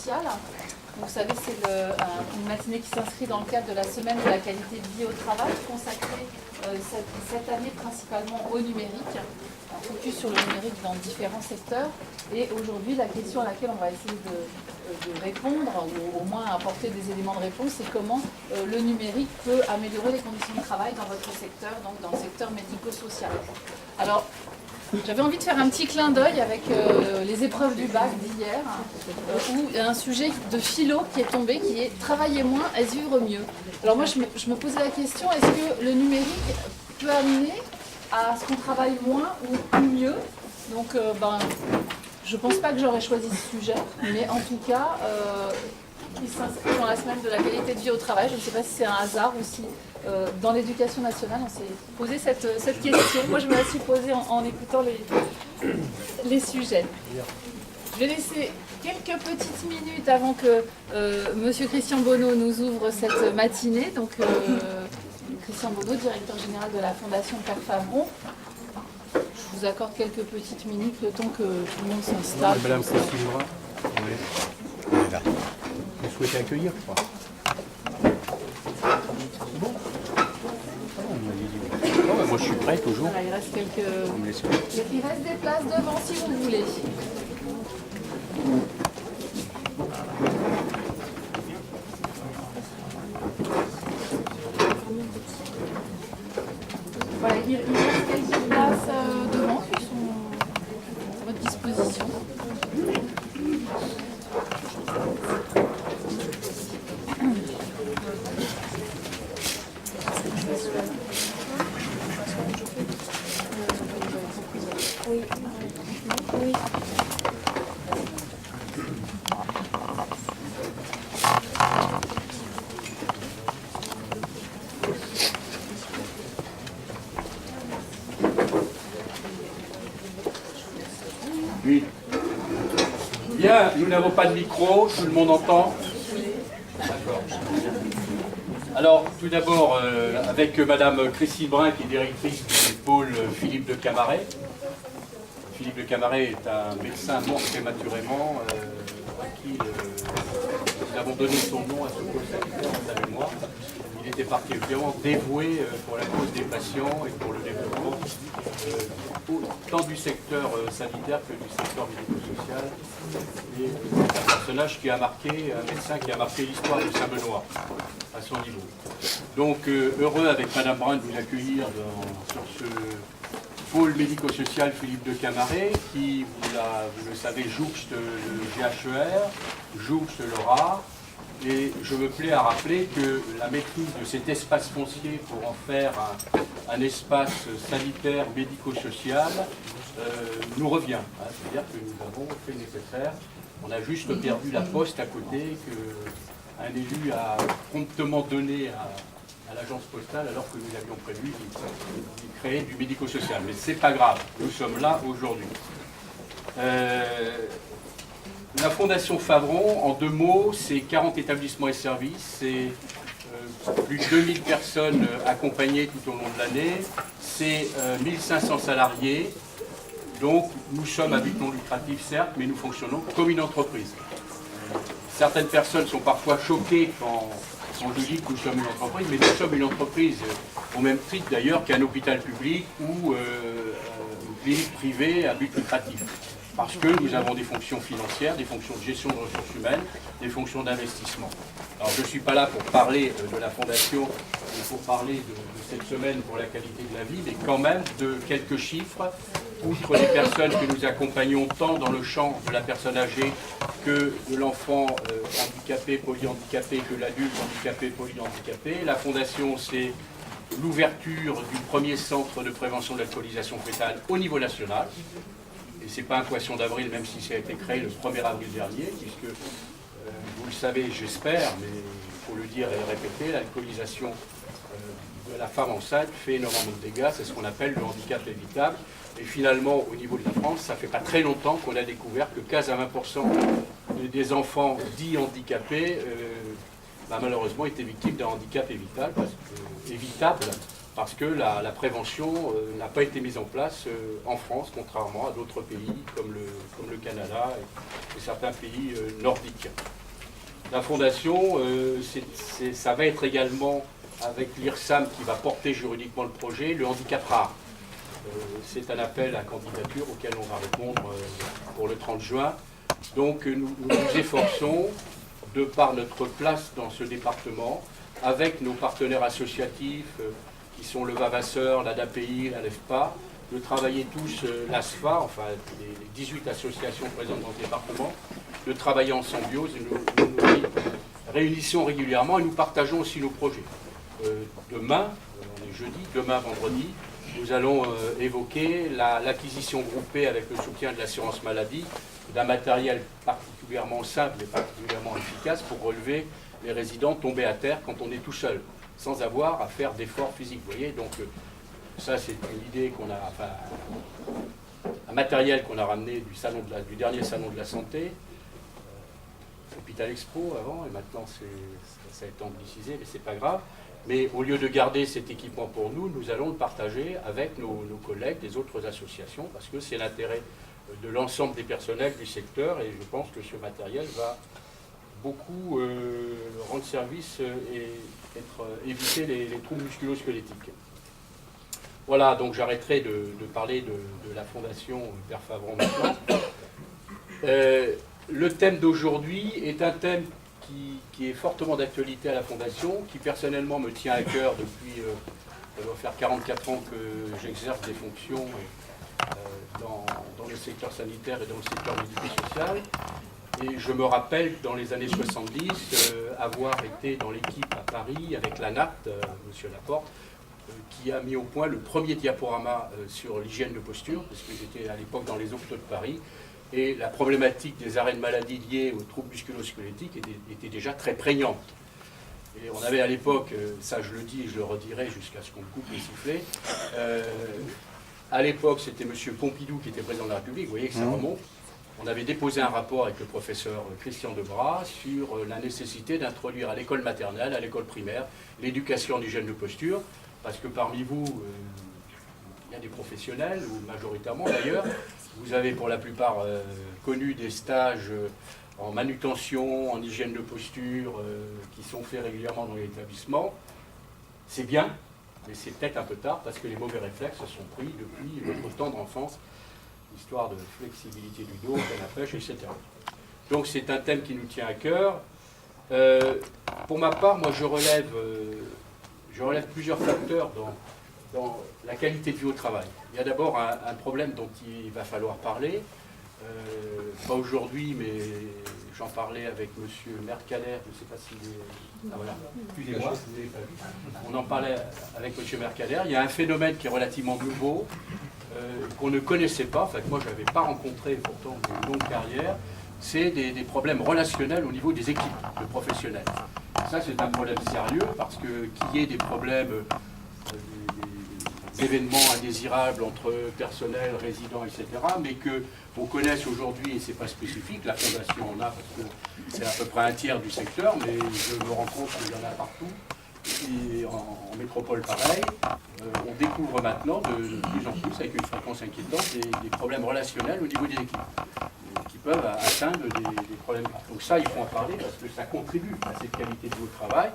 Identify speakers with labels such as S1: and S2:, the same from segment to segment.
S1: médico-social. Vous savez, c'est une matinée qui s'inscrit dans le cadre de la semaine de la qualité de vie au travail, consacrée cette année principalement au numérique, un focus sur le numérique dans différents secteurs. Et aujourd'hui, la question à laquelle on va essayer de répondre, ou au moins apporter des éléments de réponse, c'est comment le numérique peut améliorer les conditions de travail dans votre secteur, donc dans le secteur médico-social. Alors, j'avais envie de faire un petit clin d'œil avec les épreuves du bac d'hier, où il y a un sujet de philo qui est tombé, qui est « Travailler moins, est-ce vivre mieux ?» Alors moi, je me posais la question, est-ce que le numérique peut amener à ce qu'on travaille moins ou mieux? Donc, je ne pense pas que j'aurais choisi ce sujet, mais en tout cas, il s'inscrit dans la semaine de la qualité de vie au travail. Je ne sais pas si c'est un hasard ou si dans l'éducation nationale, on s'est posé cette question. Moi, je me la suis posée en écoutant les sujets. Je vais laisser quelques petites minutes avant que Monsieur Christian Bonneau nous ouvre cette matinée. Donc, Christian Bonneau, directeur général de la Fondation Père Favron. Je vous accorde quelques petites minutes, le temps que tout le monde s'installe.
S2: Madame Cécile Brun, oui. Elle est là. Vous souhaitez accueillir, je crois. C'est bon. Moi, je suis prêt toujours.
S1: Voilà, il reste il reste des places devant si vous voulez. Voilà, il reste quelques places devant qui sont à votre disposition.
S3: Oui. Oui.
S2: Oui. Bien, nous n'avons pas de micro, tout le monde entend. D'accord. Alors, tout d'abord, avec Madame Christine Brun, qui est directrice du pôle Philippe de Camaret. Philippe de Camaret est un médecin mort prématurément, à qui nous avons donné son nom à ce pôle sanitaire en sa mémoire. Il était particulièrement dévoué pour la cause des patients et pour le développement tant du secteur sanitaire que du secteur médico-social. Et un personnage qui a marqué, un médecin qui a marqué l'histoire de Saint-Benoît à son niveau. Donc heureux avec Madame Brun de vous accueillir sur ce pôle médico-social Philippe de Camaret qui, vous le savez, jouxte le GHER, jouxte le RAR. Et je me plais à rappeler que la maîtrise de cet espace foncier pour en faire un espace sanitaire médico-social nous revient. C'est-à-dire que nous avons fait nécessaire. On a juste perdu la poste à côté qu'un élu a promptement donné à l'agence postale alors que nous avions prévu d'y créer du médico-social. Mais c'est pas grave, nous sommes là aujourd'hui. La Fondation Favron, en 2 mots, c'est 40 établissements et services, c'est plus de 2000 personnes accompagnées tout au long de l'année, c'est 1500 salariés, donc nous sommes à but non lucratif certes, mais nous fonctionnons comme une entreprise. Certaines personnes sont parfois choquées quand je dis que nous sommes une entreprise, mais nous sommes une entreprise au même titre d'ailleurs qu'un hôpital public ou une clinique privée à but lucratif. Parce que nous avons des fonctions financières, des fonctions de gestion de ressources humaines, des fonctions d'investissement. Alors je ne suis pas là pour parler de la Fondation, pour parler de cette semaine pour la qualité de la vie, mais quand même de quelques chiffres, outre les personnes que nous accompagnons tant dans le champ de la personne âgée que de l'enfant handicapé, polyhandicapé, que l'adulte handicapé, polyhandicapé. La Fondation, c'est l'ouverture du premier centre de prévention de l'alcoolisation fétale au niveau national. Et ce n'est pas un poisson d'avril, même si ça a été créé le 1er avril dernier, puisque, vous le savez, j'espère, mais il faut le dire et le répéter, l'alcoolisation de la femme enceinte fait énormément de dégâts, c'est ce qu'on appelle le handicap évitable. Et finalement, au niveau de la France, ça ne fait pas très longtemps qu'on a découvert que 15 à 20% des enfants dits handicapés, malheureusement, étaient victimes d'un handicap évitable, parce que la prévention n'a pas été mise en place en France, contrairement à d'autres pays comme le Canada et certains pays nordiques. La fondation, ça va être également, avec l'IRSAM qui va porter juridiquement le projet, le handicap rare. C'est un appel à candidature auquel on va répondre pour le 30 juin. Donc nous nous efforçons, de par notre place dans ce département, avec nos partenaires associatifs, qui sont le Vavasseur, l'ADAPI, la LEFPA, de travailler tous, l'ASFA, enfin les 18 associations présentes dans le département, de travailler en symbiose. Et nous nous réunissons régulièrement et nous partageons aussi nos projets. Demain, on est jeudi, demain vendredi, nous allons évoquer l'acquisition groupée avec le soutien de l'assurance maladie d'un matériel particulièrement simple et particulièrement efficace pour relever les résidents tombés à terre quand on est tout seul, sans avoir à faire d'efforts physiques. Vous voyez, donc ça c'est une idée qu'on a, enfin, un matériel qu'on a ramené du dernier salon de la santé, Hôpital Expo avant, et maintenant ça a été anglicisé, mais c'est pas grave. Mais au lieu de garder cet équipement pour nous, nous allons le partager avec nos collègues des autres associations, parce que c'est l'intérêt de l'ensemble des personnels du secteur, et je pense que ce matériel va beaucoup rendre service et éviter les troubles musculo-squelettiques. Voilà, donc j'arrêterai de parler de la Fondation Père Favron maintenant. Le thème d'aujourd'hui est un thème qui est fortement d'actualité à la Fondation, qui personnellement me tient à cœur depuis, ça doit faire 44 ans que j'exerce des fonctions dans le secteur sanitaire et dans le secteur médico-social. Et je me rappelle que dans les années 70, avoir été dans l'équipe à Paris avec l'ANAT, M. Laporte, qui a mis au point le premier diaporama sur l'hygiène de posture, parce que j'étais à l'époque dans les hôpitaux de Paris, et la problématique des arrêts de maladie liés aux troubles musculo-squelettiques était déjà très prégnante. Et on avait à l'époque, ça je le dis et je le redirai jusqu'à ce qu'on me coupe les sifflets, à l'époque c'était M. Pompidou qui était président de la République, vous voyez que ça remonte. On avait déposé un rapport avec le professeur Christian Debras sur la nécessité d'introduire à l'école maternelle, à l'école primaire, l'éducation en hygiène de posture, parce que parmi vous, il y a des professionnels, ou majoritairement d'ailleurs, vous avez pour la plupart connu des stages en manutention, en hygiène de posture, qui sont faits régulièrement dans l'établissement. C'est bien, mais c'est peut-être un peu tard, parce que les mauvais réflexes se sont pris depuis notre tendre enfance, histoire de flexibilité du dos, canne à pêche, etc. Donc c'est un thème qui nous tient à cœur. Pour ma part, moi je relève plusieurs facteurs dans la qualité de vie au travail. Il y a d'abord un problème dont il va falloir parler, pas aujourd'hui, mais j'en parlais avec M. Mercader, je ne sais pas s'il est... Ah voilà, excusez-moi, on en parlait avec M. Mercader. Il y a un phénomène qui est relativement nouveau, qu'on ne connaissait pas, en fait moi je n'avais pas rencontré pourtant une longue carrière, c'est des problèmes relationnels au niveau des équipes de professionnels. Ça c'est un problème sérieux parce que qu'il y ait des problèmes, des événements indésirables entre personnel, résidents, etc., mais qu'on connaisse aujourd'hui, et c'est pas spécifique, la Fondation en a parce que c'est à peu près un tiers du secteur, mais je me rends compte qu'il y en a partout. Et en métropole pareil, on découvre maintenant de plus en plus, avec une fréquence inquiétante, des problèmes relationnels au niveau des équipes, qui peuvent atteindre des problèmes. Donc ça, il faut en parler parce que ça contribue à cette qualité de vie au travail.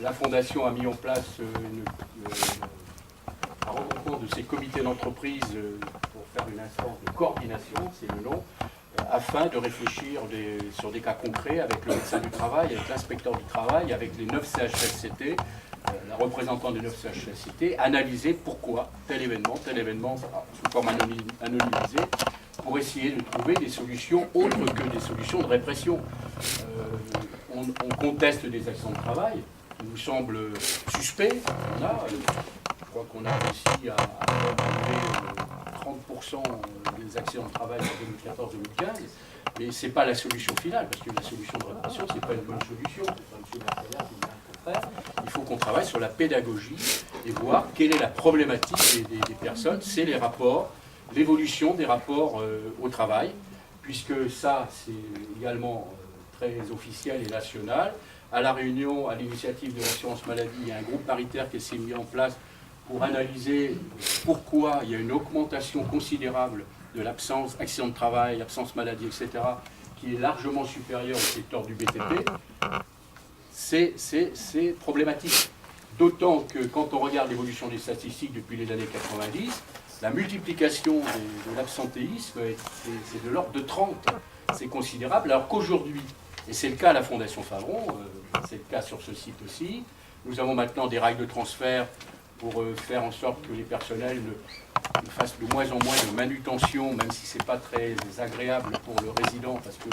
S2: La Fondation a mis en place un regroupement de ces comités d'entreprise pour faire une instance de coordination, c'est le nom, afin de réfléchir sur des cas concrets avec le médecin du travail, avec l'inspecteur du travail, avec les 9 CHSCT, la représentante des 9 CHSCT, analyser pourquoi tel événement sous forme anonymisée, pour essayer de trouver des solutions autres que des solutions de répression. On conteste des accidents de travail, qui nous semblent suspects. Je crois qu'on a réussi à enlever 30% des accidents de travail en 2014-2015, mais ce n'est pas la solution finale, parce que la solution de répression, ce n'est pas une bonne solution. C'est pas M. Mercader qui dit le contraire. Il faut qu'on travaille sur la pédagogie et voir quelle est la problématique des personnes. C'est les rapports, l'évolution des rapports au travail, puisque ça, c'est également très officiel et national, À La Réunion, à l'initiative de l'assurance maladie, il y a un groupe paritaire qui s'est mis en place pour analyser pourquoi il y a une augmentation considérable de l'absence, accident de travail, absence maladie, etc., qui est largement supérieure au secteur du BTP. C'est problématique. D'autant que quand on regarde l'évolution des statistiques depuis les années 90, la multiplication de l'absentéisme, c'est de l'ordre de 30. C'est considérable, alors qu'aujourd'hui, et c'est le cas à la Fondation Favron, c'est le cas sur ce site aussi, nous avons maintenant des rails de transfert pour faire en sorte que les personnels ne fassent de moins en moins de manutention, même si ce n'est pas très agréable pour le résident, parce que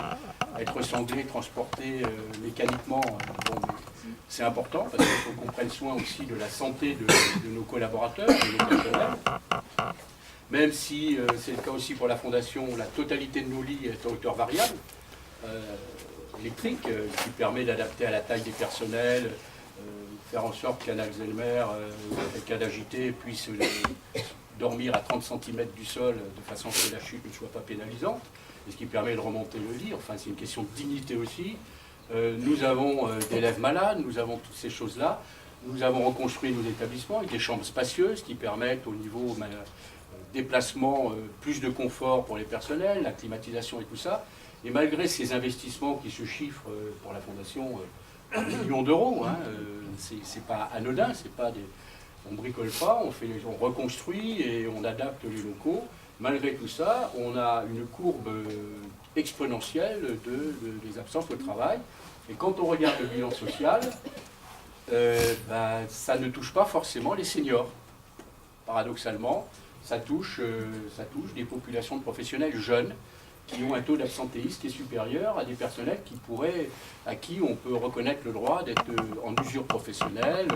S2: être sanglé, transporté mécaniquement, bon, c'est important, parce qu'il faut qu'on prenne soin aussi de la santé de nos collaborateurs, de nos personnels. Même si c'est le cas aussi pour la Fondation, la totalité de nos lits est à hauteur variable, électrique, qui permet d'adapter à la taille des personnels, faire en sorte qu'un Alzheimer, quelqu'un d'agité, puisse dormir à 30 cm du sol de façon que la chute ne soit pas pénalisante, et ce qui permet de remonter le lit. Enfin, c'est une question de dignité aussi. Nous avons d'élèves malades, nous avons toutes ces choses-là. Nous avons reconstruit nos établissements avec des chambres spacieuses qui permettent au niveau déplacement plus de confort pour les personnels, la climatisation et tout ça. Et malgré ces investissements qui se chiffrent pour la Fondation en millions d'euros, hein, c'est pas anodin, c'est pas des... On bricole pas, on reconstruit et on adapte les locaux. Malgré tout ça, on a une courbe exponentielle des absences au travail. Et quand on regarde le bilan social, ça ne touche pas forcément les seniors. Paradoxalement, ça touche des populations de professionnels jeunes qui ont un taux d'absentéisme qui est supérieur à des personnels à qui on peut reconnaître le droit d'être en usure professionnelle,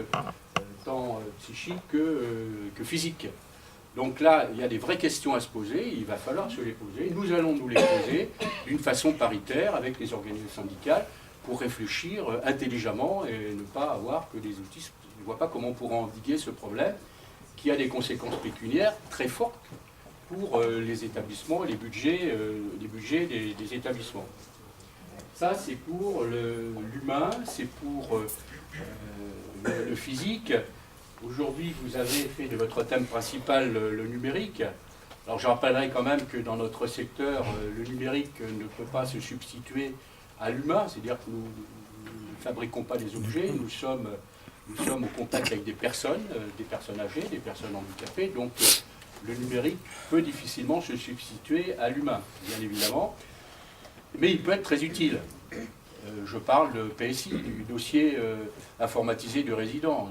S2: tant psychique que physique. Donc là, il y a des vraies questions à se poser, il va falloir se les poser. Nous allons nous les poser d'une façon paritaire avec les organisations syndicales pour réfléchir intelligemment et ne pas avoir que des outils. Je ne vois pas comment on pourra endiguer ce problème qui a des conséquences pécuniaires très fortes pour les établissements et les budgets des établissements. Ça, c'est pour l'humain, c'est pour le physique. Aujourd'hui, vous avez fait de votre thème principal le numérique. Alors, je rappellerai quand même que dans notre secteur, le numérique ne peut pas se substituer à l'humain, c'est-à-dire que nous ne fabriquons pas des objets, nous sommes au contact avec des personnes âgées, des personnes handicapées, donc le numérique peut difficilement se substituer à l'humain, bien évidemment, mais il peut être très utile. Je parle de PSI, du dossier informatisé du résident.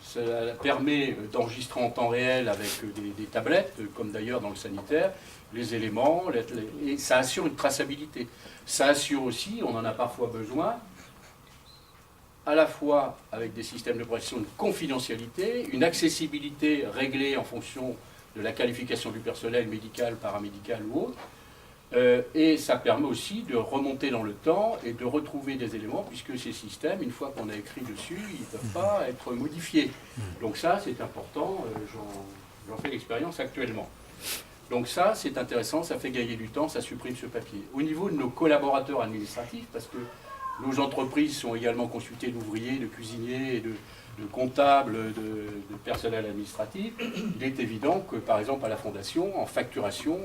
S2: Ça permet d'enregistrer en temps réel avec des tablettes, comme d'ailleurs dans le sanitaire, les éléments, et ça assure une traçabilité. Ça assure aussi, on en a parfois besoin, à la fois avec des systèmes de protection de confidentialité, une accessibilité réglée en fonction de la qualification du personnel médical, paramédical ou autre, et ça permet aussi de remonter dans le temps et de retrouver des éléments, puisque ces systèmes, une fois qu'on a écrit dessus, ils ne peuvent pas être modifiés. Donc ça, c'est important, j'en fais l'expérience actuellement. Donc ça, c'est intéressant, ça fait gagner du temps, ça supprime ce papier. Au niveau de nos collaborateurs administratifs, parce que nos entreprises sont également constituées d'ouvriers, de cuisiniers, et de comptables, de personnel administratif, il est évident que, par exemple, à la Fondation, en facturation,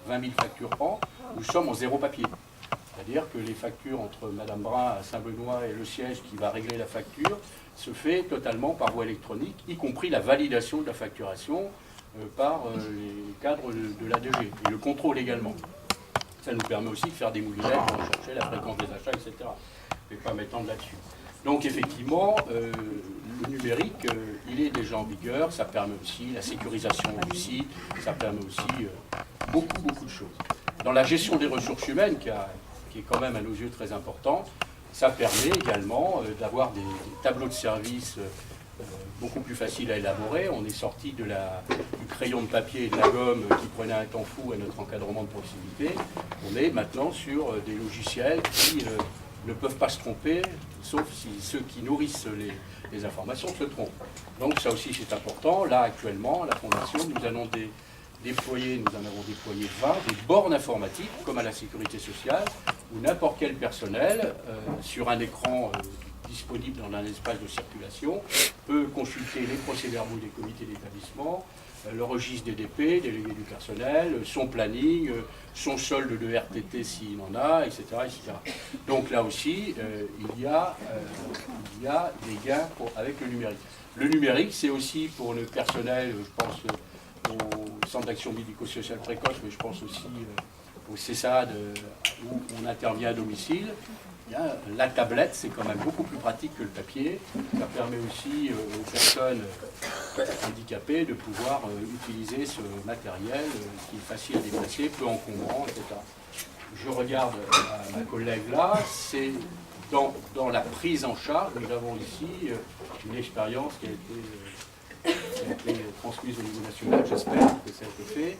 S2: 20 000 factures par an, nous sommes en zéro papier. C'est-à-dire que les factures entre Madame Brun à Saint-Benoît et le siège qui va régler la facture se fait totalement par voie électronique, y compris la validation de la facturation par les cadres de l'ADG, et le contrôle également. Ça nous permet aussi de faire des moulinettes pour chercher la fréquence des achats, etc. Je ne vais pas m'étendre là-dessus. Donc effectivement, le numérique, il est déjà en vigueur, ça permet aussi la sécurisation du site, ça permet aussi beaucoup de choses. Dans la gestion des ressources humaines, qui est quand même à nos yeux très important, ça permet également d'avoir des tableaux de service beaucoup plus faciles à élaborer. On est sorti du crayon de papier et de la gomme qui prenait un temps fou à notre encadrement de proximité. On est maintenant sur des logiciels qui ne peuvent pas se tromper, sauf si ceux qui nourrissent les informations se trompent. Donc ça aussi c'est important. Là actuellement, la Fondation, nous en avons déployé 20, des bornes informatiques, comme à la sécurité sociale. où n'importe quel personnel, sur un écran disponible dans un espace de circulation, peut consulter les procès-verbaux des comités d'établissement, le registre des DP, délégués du personnel, son planning, son solde de RTT s'il en a, etc., etc. Donc là aussi, il y a des gains avec le numérique. Le numérique, c'est aussi pour le personnel, je pense au Centre d'action médico-sociale précoce, mais je pense aussi au CESAD, où on intervient à domicile. La tablette, c'est quand même beaucoup plus pratique que le papier. Ça permet aussi aux personnes handicapées de pouvoir utiliser ce matériel qui est facile à déplacer, peu encombrant, etc. Je regarde ma collègue là, c'est dans la prise en charge. Nous avons ici une expérience qui a été transmise au niveau national, j'espère que ça a été fait,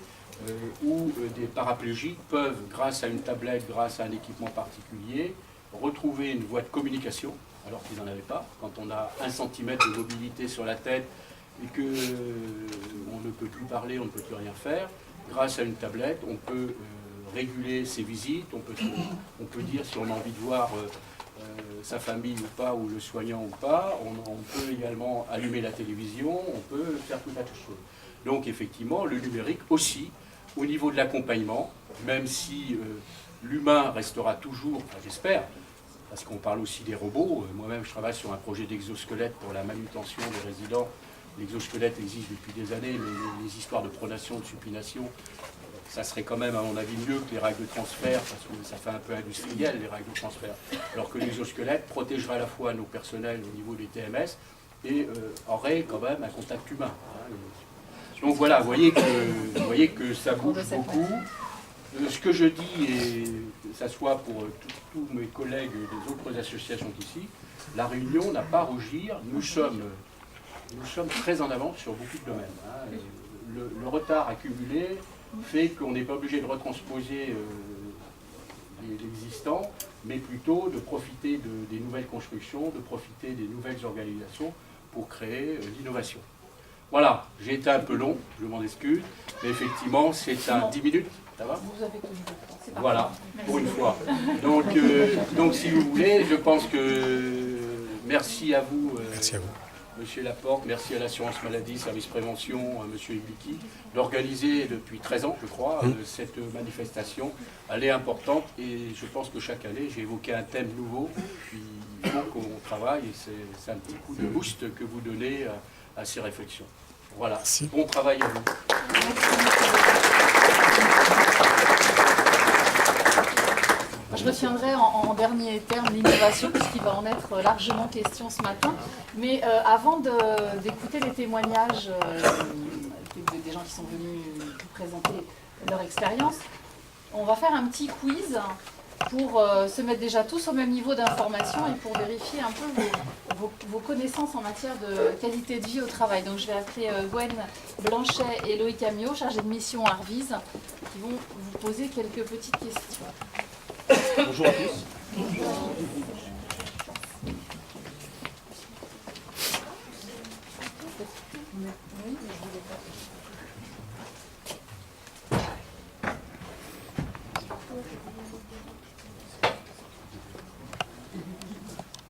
S2: où des paraplégiques peuvent, grâce à une tablette, grâce à un équipement particulier, retrouver une voie de communication, alors qu'ils n'en avaient pas. Quand on a 1 cm de mobilité sur la tête et qu'on ne peut plus parler, on ne peut plus rien faire, grâce à une tablette, on peut réguler ses visites, on peut dire si on a envie de voir sa famille ou pas, ou le soignant ou pas, on peut également allumer la télévision, on peut faire tout un tas de choses. Donc effectivement, le numérique aussi, au niveau de l'accompagnement, même si l'humain restera toujours, enfin, j'espère, parce qu'on parle aussi des robots. Moi-même, je travaille sur un projet d'exosquelette pour la manutention des résidents. L'exosquelette existe depuis des années, mais les histoires de pronation, de supination, ça serait quand même, à mon avis, mieux que les règles de transfert, parce que ça fait un peu industriel, les règles de transfert. Alors que l'exosquelette protégerait à la fois nos personnels au niveau des TMS et aurait quand même un contact humain. Donc voilà, vous voyez que ça bouge beaucoup. Ce que je dis, et que ce soit pour tous mes collègues des autres associations ici, la Réunion n'a pas à rougir. Nous sommes très en avance sur beaucoup de domaines. Le retard accumulé fait qu'on n'est pas obligé de retransposer l'existant, mais plutôt de profiter des nouvelles constructions, de profiter des nouvelles organisations pour créer l'innovation. Voilà, j'ai été un peu long, je m'en excuse, mais effectivement, c'est un 10 minutes. Ça va ?
S1: Vous avez tenu le temps.
S2: Voilà, pour une fois. Donc si vous voulez, je pense que merci à vous, Monsieur Laporte, merci à l'assurance maladie, service prévention, Monsieur Ibliki, d'organiser depuis 13 ans, je crois, cette manifestation. Elle est importante et je pense que chaque année, j'ai évoqué un thème nouveau. Il faut qu'on travaille et c'est un petit coup de boost que vous donnez à ces réflexions. Voilà, bon travail à vous.
S1: Je retiendrai en dernier terme l'innovation, puisqu'il va en être largement question ce matin. Mais avant d'écouter les témoignages des gens qui sont venus nous présenter leur expérience, on va faire un petit quiz pour se mettre déjà tous au même niveau d'information et pour vérifier un peu vos connaissances en matière de qualité de vie au travail. Donc je vais appeler Gwen Blanchet et Loïc Amiot, chargés de mission Arvise, qui vont vous poser quelques petites questions.
S4: Bonjour à tous.